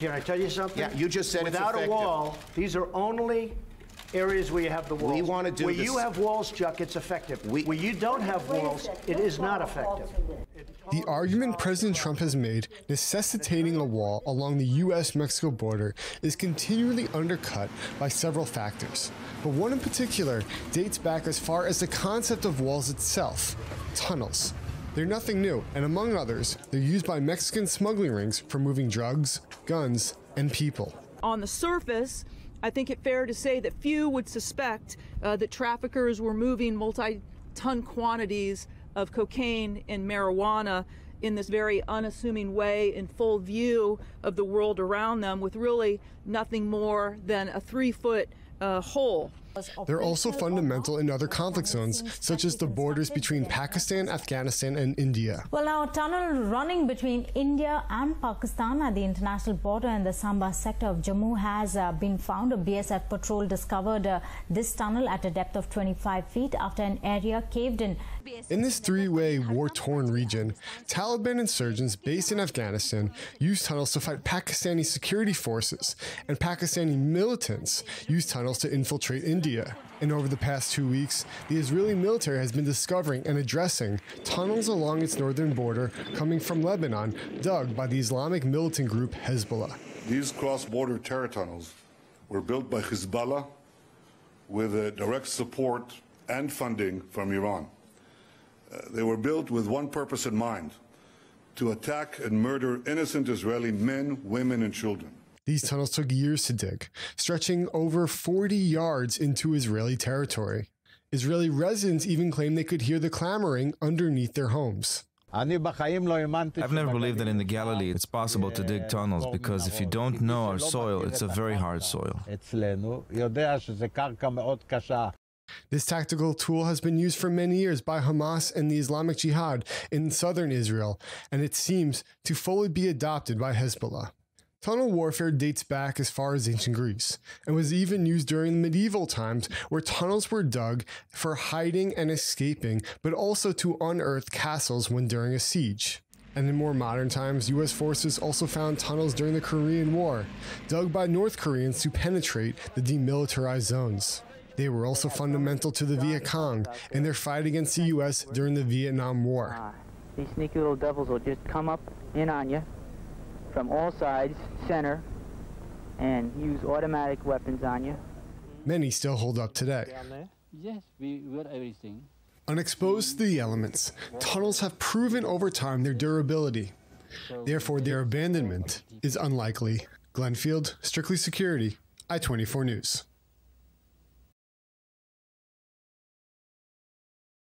Can I tell you something? Yeah, you just said without it's a wall, these are only areas where you have the walls. We want to do where this. you have walls, Chuck, it's effective. Where you don't have walls, it is not effective. The argument President Trump has made necessitating a wall along the U.S.-Mexico border is continually undercut by several factors. But one in particular dates back as far as the concept of walls itself, tunnels. They're nothing new, and among others, they're used by Mexican smuggling rings for moving drugs, guns, and people. On the surface, I think it's fair to say that few would suspect that traffickers were moving multi-ton quantities of cocaine and marijuana in this very unassuming way in full view of the world around them with really nothing more than a 3-foot hole. They're also fundamental in other conflict zones, such as the borders between Pakistan, Afghanistan, and India. Well, now, a tunnel running between India and Pakistan at the international border in the Samba sector of Jammu has been found. A BSF patrol discovered this tunnel at a depth of 25 feet after an area caved in. In this three-way war-torn region, Taliban insurgents based in Afghanistan use tunnels to fight Pakistani security forces, and Pakistani militants use tunnels to infiltrate India. And over the past 2 weeks, the Israeli military has been discovering and addressing tunnels along its northern border coming from Lebanon, dug by the Islamic militant group Hezbollah. These cross-border terror tunnels were built by Hezbollah with direct support and funding from Iran. They were built with one purpose in mind: to attack and murder innocent Israeli men, women, and children. These tunnels took years to dig, stretching over 40 yards into Israeli territory. Israeli residents even claimed they could hear the clamoring underneath their homes. I've never believed that in the Galilee it's possible to dig tunnels, because if you don't know our soil, it's a very hard soil. This tactical tool has been used for many years by Hamas and the Islamic Jihad in southern Israel, and it seems to fully be adopted by Hezbollah. Tunnel warfare dates back as far as ancient Greece, and was even used during medieval times, where tunnels were dug for hiding and escaping, but also to unearth castles when during a siege. And in more modern times, U.S. forces also found tunnels during the Korean War, dug by North Koreans to penetrate the demilitarized zones. They were also fundamental to the Viet Cong in their fight against the U.S. during the Vietnam War. These sneaky little devils will just come up in on you from all sides, center, and use automatic weapons on you. Many still hold up today. Yes, we got everything. Unexposed to the elements, tunnels have proven over time their durability. Therefore, their abandonment is unlikely. Glenfield, Strictly Security, I-24 News.